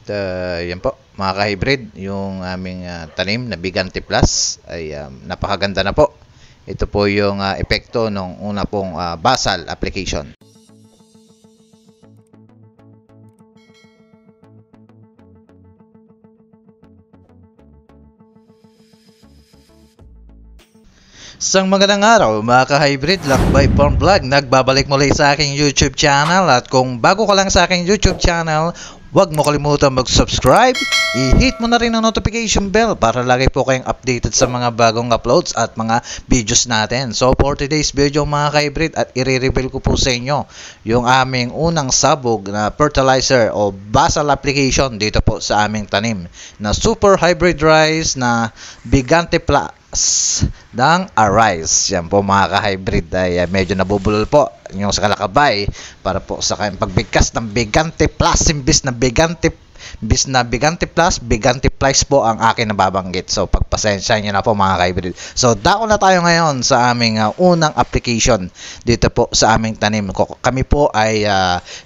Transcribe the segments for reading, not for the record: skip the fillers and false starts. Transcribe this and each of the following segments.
Yan po mga ka-hybrid, yung aming tanim na Bigante Plus ay napakaganda na po. Ito po yung epekto ng una pong basal application. Isang magandang araw mga ka-hybrid, Lakbay Farm Vlog. Nagbabalik muli sa aking YouTube channel, at kung bago ka lang sa aking YouTube channel, huwag mo kalimutan mag-subscribe, i-hit mo na rin ang notification bell para lagi po kayong updated sa mga bagong uploads at mga videos natin. So for today's video mga ka-hybrid, at i-reveal ko po sa inyo yung aming unang sabog na fertilizer o basal application dito po sa aming tanim na super hybrid rice na Bigante Plus ng Arise. Yan po mga ka-hybrid, ay medyo nabubulol po yung sa kalakabay para po sa kayong pagbigkas ng Bigante Plus imbis na Bigante Plus, Bigante Plus po ang akin nababanggit. So pagpasensya nyo na po mga ka-hybrid. So dako na tayo ngayon sa aming unang application dito po sa aming tanim. Kami po ay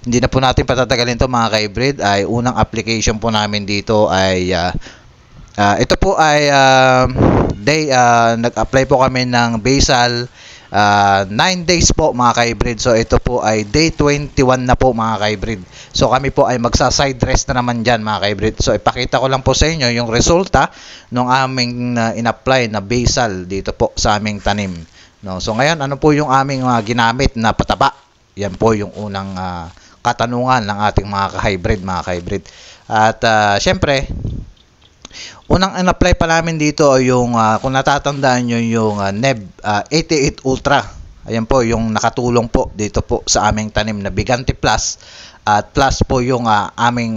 hindi na po natin patatagalin to mga ka-hybrid. Ay unang application po namin dito ay ito po ay nag-apply po kami ng basal 9 days po mga ka-hybrid. So ito po ay day 21 na po mga ka-hybrid. So kami po ay magsa-side rest na naman dyan mga ka-hybrid. So ipakita ko lang po sa inyo yung resulta ng aming in-apply na basal dito po sa aming tanim. No? So ngayon, ano po yung aming ginamit na pataba? Yan po yung unang katanungan ng ating mga ka-hybrid, At syempre, unang in-apply pa namin dito ay yung kung natatandaan nyo yung NEB 88 Ultra. Ayan po yung nakatulong po dito po sa aming tanim na Bigante Plus. At plus po yung aming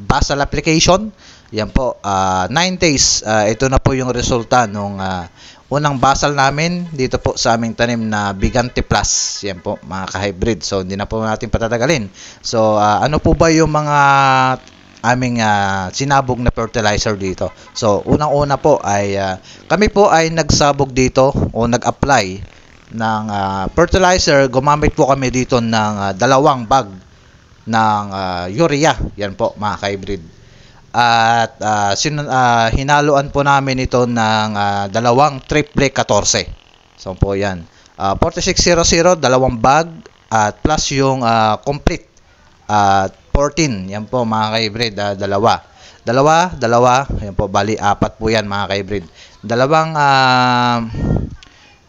basal application. Ayan po, 9 days. Ito na po yung resulta nung unang basal namin dito po sa aming tanim na Bigante Plus. Yan po mga ka-hybrid. So hindi na po natin patatagalin. So ano po ba yung mga aming sinabog na fertilizer dito? So unang-una po ay kami po ay nagsabog dito o nag-apply ng fertilizer. Gumamit po kami dito ng 2 bag ng urea. Yan po mga ka-hybrid. At hinaluan po namin ito ng 2 triple 14. So po yan, 4600, 2 bag, at plus yung complete 14. Yan po mga ka-hybrid, dalawa. Yan po, bali 4 po yan mga ka-hybrid. 2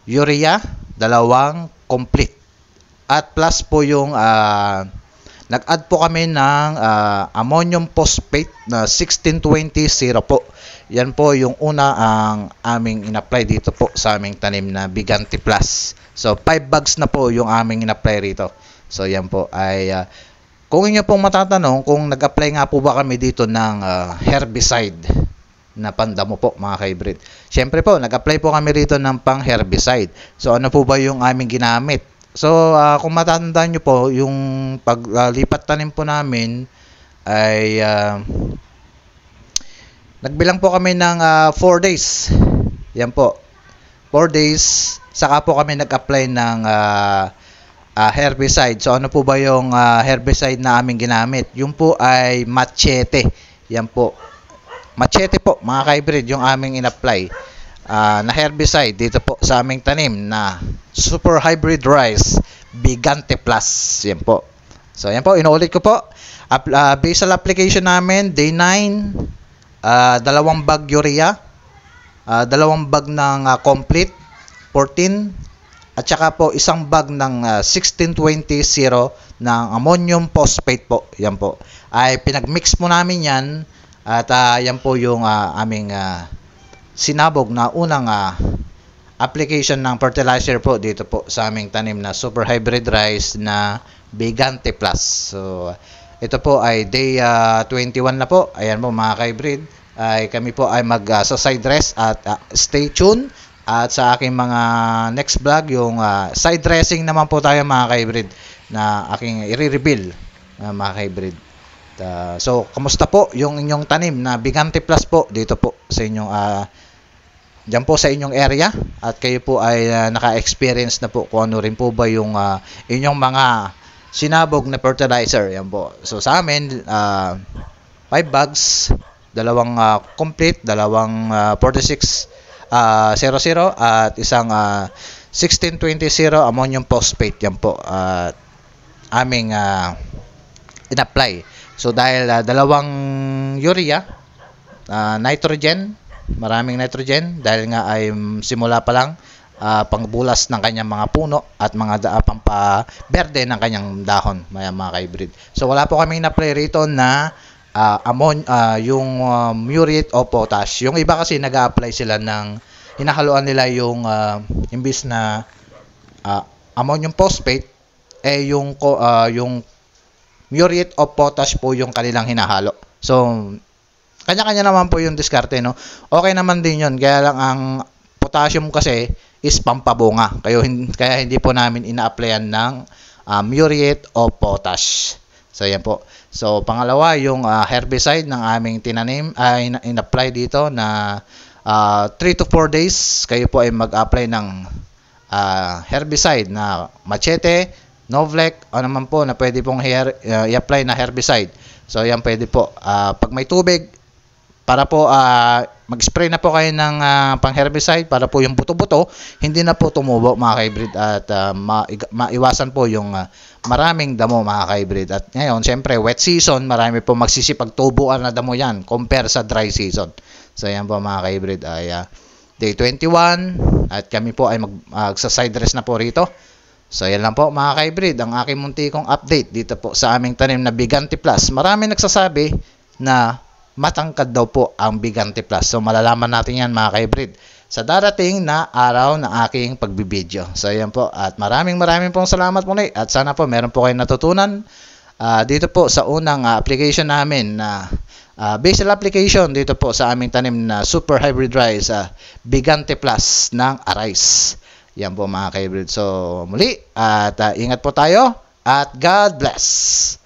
urea, 2 complete. At plus po yung nag-add po kami ng ammonium phosphate na 1620 po. Yan po yung una ang aming in-apply dito po sa aming tanim na Bigante Plus. So 5 bags na po yung aming in-apply rito. So yan po ay kung inyo pong matatanong kung nag-apply nga po ba kami dito ng herbicide na pandamo po mga ka-hybrid. Siyempre po, nag-apply po kami rito ng pang herbicide. So ano po ba yung aming ginamit? So kung matatandaan nyo po, yung paglipat tanim po namin ay nagbilang po kami ng 4 days. Yan po, 4 days. Saka po kami nag-apply ng herbicide. So ano po ba yung herbicide na aming ginamit? Yung po ay Machete. Yan po, Machete po mga ka-hybrid yung aming in-apply na herbicide dito po sa aming tanim na super hybrid rice Bigante Plus. Yan po. So yan po, inuulit ko po, basal application namin day 9, 2 bag urea, 2 bag ng complete 14, at saka po 1 bag ng 1620 ng ammonium phosphate po. Yan po. Ay pinagmix mo namin yan, at yan po yung aming sinabog na unang application ng fertilizer po dito po sa aming tanim na super hybrid rice na Bigante Plus. So ito po ay day 21 na po. Ayan po mga ka-hybrid, ay kami po ay sa side rest, at stay tuned. At sa aking mga next vlog, yung side dressing naman po tayo mga ka-hybrid na aking i-reveal mga ka-hybrid. So, kamusta po yung inyong tanim na Bigante Plus po dito po sa inyong dyan po sa inyong area, at kayo po ay naka-experience na po kung ano rin po ba yung inyong mga sinabog na fertilizer. Yan po. So sa amin, 5 bags, dalawang complete, dalawang 4600 at isang 1620 ammonium phosphate. Yan po aming in-apply. So dahil dalawang urea, nitrogen, maraming nitrogen dahil nga ay simula pa lang pangbulas ng kanyang mga puno at mga pampaberde ng kanyang dahon, mga ka-hybrid. So wala po kaming na-apply rito na yung muriate o potash. Yung iba kasi nag-a-apply sila ng hinahaluan nila yung imbis na ammonium phosphate yung muriate o potash po yung kanilang hinahalo. So kanya-kanya naman po yung diskarte, no? Okay naman din yun. Kaya lang ang potassium kasi is pampabunga. Kaya hindi po namin ina-applyan ng muriate o potash. So yan po. So pangalawa, yung herbicide ng aming tinanim ay in-apply dito na 3 to 4 days. Kayo po ay mag-apply ng herbicide na Machete, Novlec, o naman po na pwede pong i-apply na herbicide. So yan pwede po. Pag may tubig, para po mag-spray na po kayo ng pang-herbicide para po yung buto-buto hindi na po tumubo, mga ka-hybrid, at maiwasan po yung maraming damo, mga ka-hybrid. At ngayon, siyempre, wet season, marami po magsisipagtubuan na damo yan compare sa dry season. So yan po, mga ka-hybrid, ay day 21 at kami po ay magsa-side dress na po rito. So yan lang po, mga ka-hybrid, ang aking muntikong update dito po sa aming tanim na Bigante Plus. Marami nagsasabi na matangkad daw po ang Bigante Plus. So malalaman natin yan, mga ka-hybrid, sa darating na araw na aking pagbibideo. So yan po, at maraming pong salamat muli, at sana po meron po kayong natutunan dito po sa unang application namin na basil application dito po sa aming tanim na super hybrid rice Bigante Plus ng Arise. Yan po, mga ka-hybrid. So muli, at ingat po tayo at God bless.